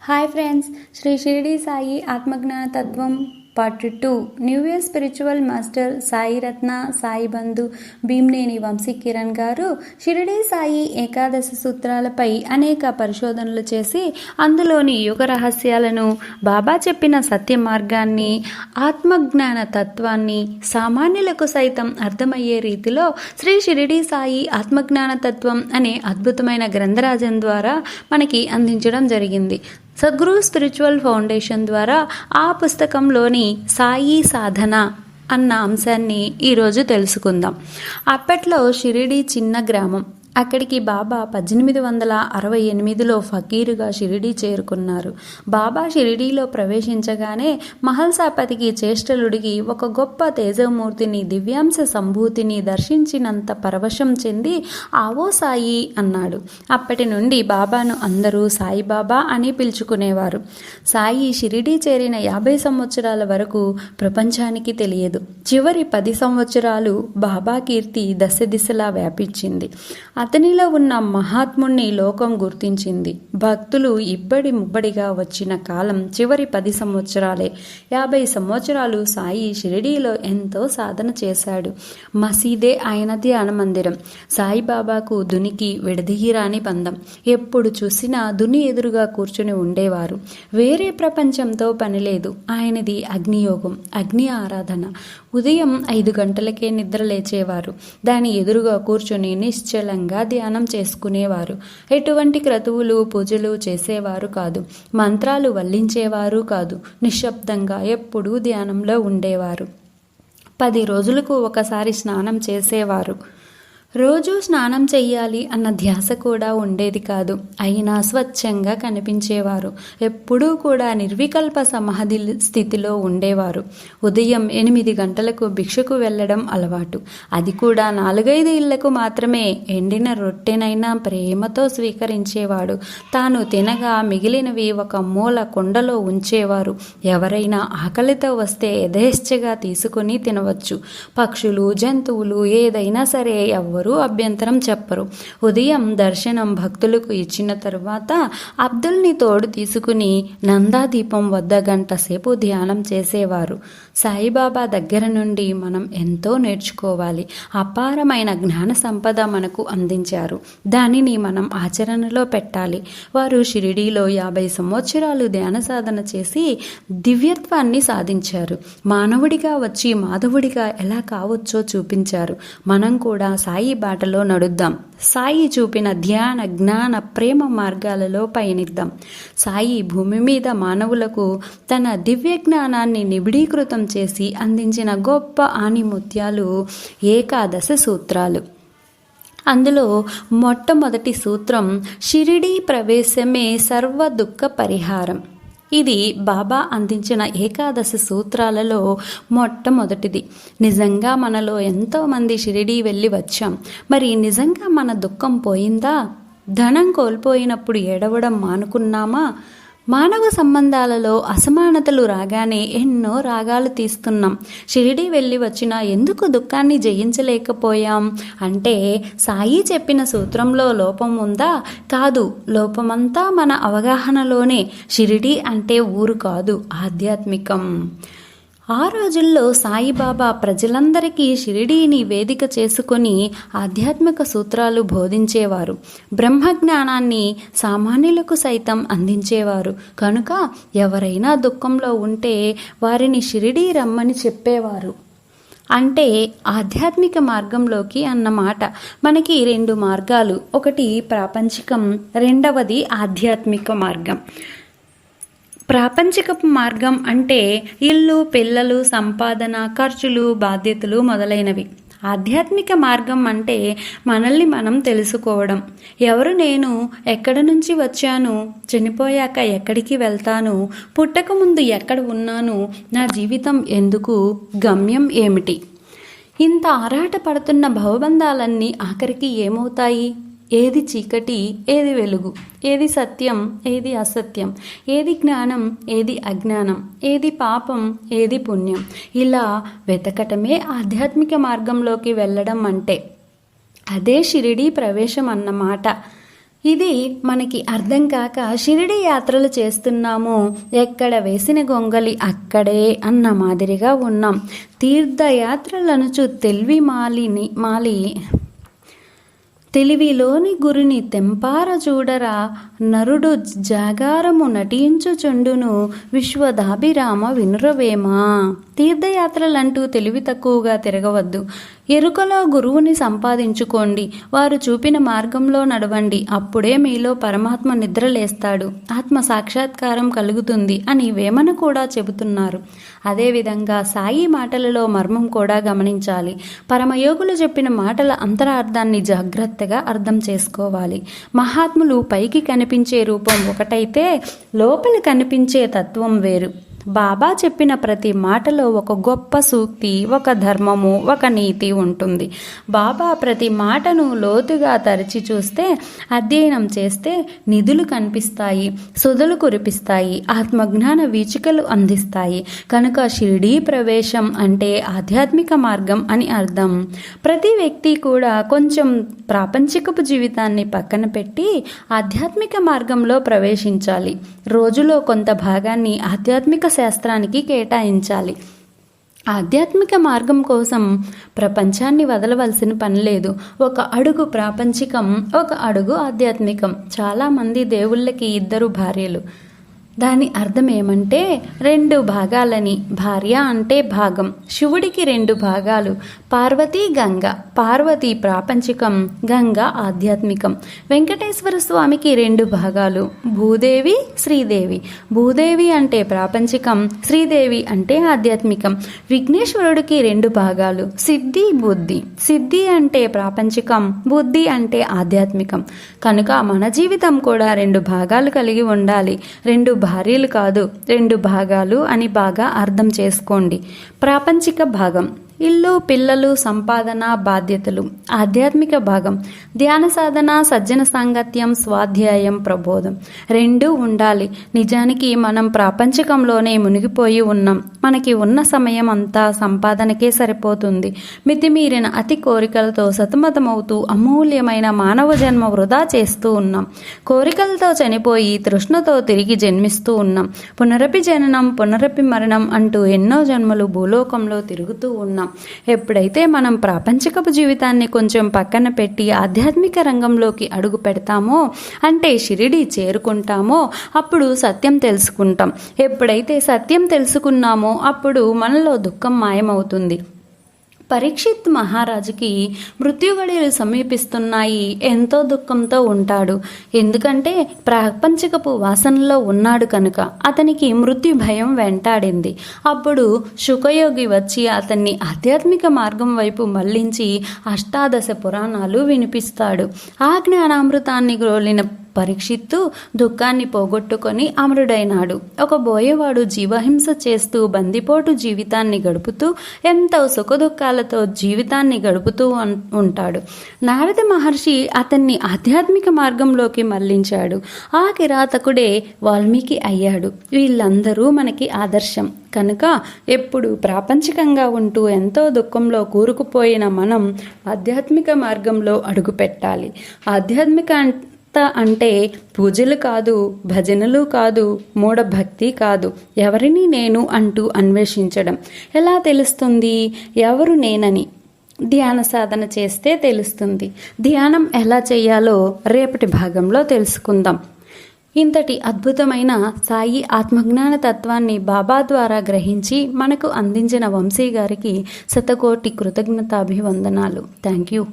Hi friends, Shri Shirdi Sai ఆత్మజ్ఞాన తత్వం part 2 new year spiritual master Sai Ratna, Sai Bandhu Bhimneni Vamsi Kiran గారు షిరిడి సాయి ఏకాదశి సూత్రాలపై అనేక పరిశోధనలు చేసి అందులోని యుగ రహస్యాలను, బాబా చెప్పిన సత్య మార్గాన్ని, ఆత్మజ్ఞాన తత్వాన్ని సామాన్యులకు సైతం అర్థమయ్యే రీతిలో శ్రీ షిరిడి సాయి ఆత్మజ్ఞాన తత్వం అనే అద్భుతమైన గ్రంథరాజం ద్వారా మనకి అందించడం జరిగింది. సద్గురు స్పిరిచువల్ ఫౌండేషన్ ద్వారా ఆ పుస్తకంలోని సాయి సాధన అన్న అంశాన్ని ఈరోజు తెలుసుకుందాం. అప్పట్లో షిరిడి చిన్న గ్రామం. అక్కడికి బాబా 1868లో ఫకీరుగా షిరిడీ చేరుకున్నారు. బాబా షిరిడీలో ప్రవేశించగానే మహల్సాపతికి చేష్టలుడిగి ఒక గొప్ప తేజమూర్తిని, దివ్యాంశ సంభూతిని దర్శించినంత పరవశం చెంది ఆవో సాయి అన్నాడు. అప్పటి నుండి బాబాను అందరూ సాయిబాబా అని పిలుచుకునేవారు. సాయి షిరిడీ చేరిన 50 సంవత్సరాల వరకు ప్రపంచానికి తెలియదు. చివరి 10 సంవత్సరాలు బాబా కీర్తి దశ దిశలా వ్యాపించింది. అతనిలో ఉన్న మహాత్ముణ్ణి లోకం గుర్తించింది. భక్తులు ఇబ్బడి ముబ్బడిగా వచ్చిన కాలం చివరి 10 సంవత్సరాలే. 50 సంవత్సరాలు సాయి షిరిడీలో ఎంతో సాధన చేశాడు. మసీదే ఆయన ధ్యాన మందిరం. సాయిబాబాకు దునికి విడదీయరాని బంధం. ఎప్పుడు చూసినా దుని ఎదురుగా కూర్చుని ఉండేవారు. వేరే ప్రపంచంతో పనిలేదు. ఆయనది అగ్నియోగం, అగ్ని ఆరాధన. ఉదయం 5 గంటలకే నిద్ర లేచేవారు. దాని ఎదురుగా కూర్చొని నిశ్చలంగా ధ్యానం చేసుకునేవారు. ఎటువంటి క్రతువులు, పూజలు చేసేవారు కాదు. మంత్రాలు వల్లించేవారు కాదు. నిశ్శబ్దంగా ఎప్పుడూ ధ్యానంలో ఉండేవారు. 10 రోజులకు ఒకసారి స్నానం చేసేవారు. రోజూ స్నానం చెయ్యాలి అన్న ధ్యాస కూడా ఉండేది కాదు. అయినా స్వచ్ఛంగా కనిపించేవారు. ఎప్పుడూ కూడా నిర్వికల్ప సమాధి స్థితిలో ఉండేవారు. ఉదయం 8 గంటలకు భిక్షకు వెళ్లడం అలవాటు. అది కూడా 4-5 ఇళ్లకు మాత్రమే. ఎండిన రొట్టెనైనా ప్రేమతో స్వీకరించేవాడు. తాను తినగా మిగిలినవి ఒక మూల కుండలో ఉంచేవారు. ఎవరైనా ఆకలితో వస్తే యథేచ్ఛగా తీసుకుని తినవచ్చు. పక్షులు, జంతువులు ఏదైనా సరే ఎవరు అభ్యంతరం చెప్పరు. ఉదయం దర్శనం భక్తులకు ఇచ్చిన తరువాత అబ్దుల్ని తోడు తీసుకుని నందాదీపం వద్ద గంట సేపు ధ్యానం చేసేవారు. సాయిబాబా దగ్గర నుండి మనం ఎంతో నేర్చుకోవాలి. అపారమైన జ్ఞాన సంపద మనకు అందించారు. దానిని మనం ఆచరణలో పెట్టాలి. వారు షిరిడీలో 50 సంవత్సరాలు ధ్యాన సాధన చేసి దివ్యత్వాన్ని సాధించారు. మానవుడిగా వచ్చి మాధవుడిగా ఎలా కావచ్చో చూపించారు. మనం కూడా సాయి బాటలో నడుద్దాం. సాయి చూపిన ధ్యాన, జ్ఞాన, ప్రేమ మార్గాలలో పయనిద్దాం. సాయి భూమి మీద మానవులకు తన దివ్య జ్ఞానాన్ని నిబిడీకృతం చేసి అందించిన గొప్ప ఆణిముత్యాలు ఏకాదశ సూత్రాలు. అందులో మొట్టమొదటి సూత్రం షిరిడీ ప్రవేశమే సర్వ దుఃఖ పరిహారం. ఇది బాబా అందించిన ఏకాదశి సూత్రాలలో మొట్టమొదటిది. నిజంగా మనలో ఎంతోమంది షిరిడీ వెళ్ళి వచ్చాం. మరి నిజంగా మన దుఃఖం పోయిందా? ధనం కోల్పోయినప్పుడు ఏడవడం మానుకున్నామా? మానవ సంబంధాలలో అసమానతలు రాగానే ఎన్నో రాగాలు తీస్తున్నాం. షిరిడీ వెళ్ళి వచ్చినా ఎందుకు దుఃఖాన్ని జయించలేకపోయాం అంటే సాయి చెప్పిన సూత్రంలో లోపం ఉందా? కాదు, లోపమంతా మన అవగాహనలోనే. షిరిడీ అంటే ఊరు కాదు, ఆధ్యాత్మికం. ఆ రోజుల్లో సాయిబాబా ప్రజలందరికీ షిరిడీని వేదిక చేసుకొని ఆధ్యాత్మిక సూత్రాలు బోధించేవారు. బ్రహ్మజ్ఞానాన్ని సామాన్యులకు సైతం అందించేవారు. కనుక ఎవరైనా దుఃఖంలో ఉంటే వారిని షిరిడీ రమ్మని చెప్పేవారు. అంటే ఆధ్యాత్మిక మార్గంలోకి అన్నమాట. మనకి 2 మార్గాలు. ఒకటి ప్రాపంచికం, రెండవది ఆధ్యాత్మిక మార్గం. ప్రాపంచిక మార్గం అంటే ఇల్లు, పిల్లలు, సంపాదన, ఖర్చులు, బాధ్యతలు మొదలైనవి. ఆధ్యాత్మిక మార్గం అంటే మనల్ని మనం తెలుసుకోవడం. ఎవరు నేను? ఎక్కడ నుంచి వచ్చాను? చనిపోయాక ఎక్కడికి వెళ్తాను? పుట్టక ముందు ఎక్కడ ఉన్నాను? నా జీవితం ఎందుకు? గమ్యం ఏమిటి? ఇంత ఆరాట పడుతున్న భవబంధాలన్నీ ఆఖరికి ఏమవుతాయి? ఏది చీకటి, ఏది వెలుగు? ఏది సత్యం, ఏది అసత్యం? ఏది జ్ఞానం, ఏది అజ్ఞానం? ఏది పాపం, ఏది పుణ్యం? ఇలా వెతకటమే ఆధ్యాత్మిక మార్గంలోకి వెళ్ళడం అంటే. అదే షిరిడీ ప్రవేశం అన్నమాట. ఇది మనకి అర్థం కాక షిరిడి యాత్రలు చేస్తున్నాము, ఎక్కడ వేసిన గొంగలి అక్కడే అన్న మాదిరిగా ఉన్నాం. తీర్థయాత్రలనుచు మాలి తెలివిలోని గురిని తెంపార చూడరా, నరుడు జాగారము నటించుచుండును, విశ్వదాభిరామ వినురవేమా. తీర్థయాత్రలంటూ తెలివి తక్కువగా తిరగవద్దు. ఎరుకలో గురువుని సంపాదించుకోండి, వారు చూపిన మార్గంలో నడవండి. అప్పుడే మీలో పరమాత్మ నిద్రలేస్తాడు, ఆత్మ సాక్షాత్కారం కలుగుతుంది అని వేమన కూడా చెబుతున్నారు. అదేవిధంగా సాయి మాటలలో మర్మం కూడా గమనించాలి. పరమయోగులు చెప్పిన మాటల అంతరార్థాన్ని జాగ్రత్తగా అర్థం చేసుకోవాలి. మహాత్ములు పైకి కనిపించే రూపం ఒకటైతే లోపల కనిపించే తత్వం వేరు. బాబా చెప్పిన ప్రతి మాటలో ఒక గొప్ప సూక్తి, ఒక ధర్మము, ఒక నీతి ఉంటుంది. బాబా ప్రతి మాటను లోతుగా తరచి చూస్తే, అధ్యయనం చేస్తే నిధులు కనిపిస్తాయి, సుధలు కురిపిస్తాయి, ఆత్మజ్ఞాన వీచికలు అందిస్తాయి. కనుక షిరిడీ ప్రవేశం అంటే ఆధ్యాత్మిక మార్గం అని అర్థం. ప్రతి వ్యక్తి కూడా కొంచెం ప్రాపంచికపు జీవితాన్ని పక్కన పెట్టి ఆధ్యాత్మిక మార్గంలో ప్రవేశించాలి. రోజులో కొంత భాగాన్ని ఆధ్యాత్మిక శాస్త్రానికి కేటాయించాలి. ఆధ్యాత్మిక మార్గం కోసం ప్రపంచాన్ని వదలవలసిన పని లేదు. ఒక అడుగు ప్రాపంచికం, ఒక అడుగు ఆధ్యాత్మికం. చాలామంది దేవుళ్ళకి 2 భార్యలు. దాని అర్థం ఏమంటే 2 భాగాలని. భార్య అంటే భాగం. శివుడికి 2 భాగాలు, పార్వతీ గంగ. పార్వతి ప్రాపంచికం, గంగ ఆధ్యాత్మికం. వెంకటేశ్వర స్వామికి 2 భాగాలు, భూదేవి, శ్రీదేవి. భూదేవి అంటే ప్రాపంచికం, శ్రీదేవి అంటే ఆధ్యాత్మికం. విఘ్నేశ్వరుడికి 2 భాగాలు, సిద్ధి, బుద్ధి. సిద్ధి అంటే ప్రాపంచికం, బుద్ధి అంటే ఆధ్యాత్మికం. కనుక మన జీవితం కూడా 2 భాగాలు కలిగి ఉండాలి. 2 భార్యలు కాదు, 2 భాగాలు అని బాగా అర్థం చేసుకోండి. ప్రాపంచిక భాగం ఇల్లు, పిల్లలు, సంపాదన, బాధ్యతలు. ఆధ్యాత్మిక భాగం ధ్యాన సాధన, సజ్జన సాంగత్యం, స్వాధ్యాయం, ప్రబోధం. 2 ఉండాలి. నిజానికి మనం ప్రాపంచికంలోనే మునిగిపోయి ఉన్నాం. మనకి ఉన్న సమయం అంతా సంపాదనకే సరిపోతుంది. మితిమీరిన అతి కోరికలతో సతమతమవుతూ అమూల్యమైన మానవ జన్మ వృధా చేస్తూ ఉన్నాం. కోరికలతో చనిపోయి తృష్ణతో తిరిగి జన్మిస్తూ ఉన్నాం. పునరపి జననం, పునరపి మరణం అంటూ ఎన్నో జన్మలు భూలోకంలో తిరుగుతూ ఉన్నాం. ఎప్పుడైతే మనం ప్రాపంచికపు జీవితాన్ని కొంచెం పక్కన పెట్టి ఆధ్యాత్మిక రంగంలోకి అడుగు పెడతామో, అంటే షిరిడి చేరుకుంటామో, అప్పుడు సత్యం తెలుసుకుంటాం. ఎప్పుడైతే సత్యం తెలుసుకున్నామో అప్పుడు మనలో దుఃఖం మాయమవుతుంది. పరీక్షిత్ మహారాజుకి మృత్యుగడియలు సమీపిస్తున్నాయి. ఎంతో దుఃఖంతో ఉంటాడు. ఎందుకంటే ప్రాపంచికపు వాసనలో ఉన్నాడు కనుక అతనికి మృత్యు భయం వెంటాడింది. అప్పుడు శుకయోగి వచ్చి అతన్ని ఆధ్యాత్మిక మార్గం వైపు మళ్లించి 18 పురాణాలు వినిపిస్తాడు. ఆ జ్ఞానామృతాన్ని గ్రోలిన పరీక్షిత్తు దుఃఖాన్ని పోగొట్టుకొని అమరుడైనాడు. ఒక బోయేవాడు జీవహింస చేస్తూ బందిపోటు జీవితాన్ని గడుపుతూ ఎంతో సుఖదుఖాలతో జీవితాన్ని గడుపుతూ ఉంటాడు. నారద మహర్షి అతన్ని ఆధ్యాత్మిక మార్గంలోకి మళ్లించాడు. ఆ కిరాతకుడే వాల్మీకి అయ్యాడు. వీళ్ళందరూ మనకి ఆదర్శం. కనుక ఎప్పుడు ప్రాపంచికంగా ఉంటూ ఎంతో దుఃఖంలో కూరుకుపోయిన మనం ఆధ్యాత్మిక మార్గంలో అడుగుపెట్టాలి. ఆధ్యాత్మిక అంటే పూజలు కాదు, భజనలు కాదు, మూఢభక్తి కాదు, ఎవరిని నేను అంటూ అన్వేషించడం. ఎలా తెలుస్తుంది ఎవరు నేనని? ధ్యాన సాధన చేస్తే తెలుస్తుంది. ధ్యానం ఎలా చేయాలో రేపటి భాగంలో తెలుసుకుందాం. ఇంతటి అద్భుతమైన సాయి ఆత్మజ్ఞాన తత్వాన్ని బాబా ద్వారా గ్రహించి మనకు అందించిన వంశీ గారికి శతకోటి కృతజ్ఞతాభివందనాలు. Thank you.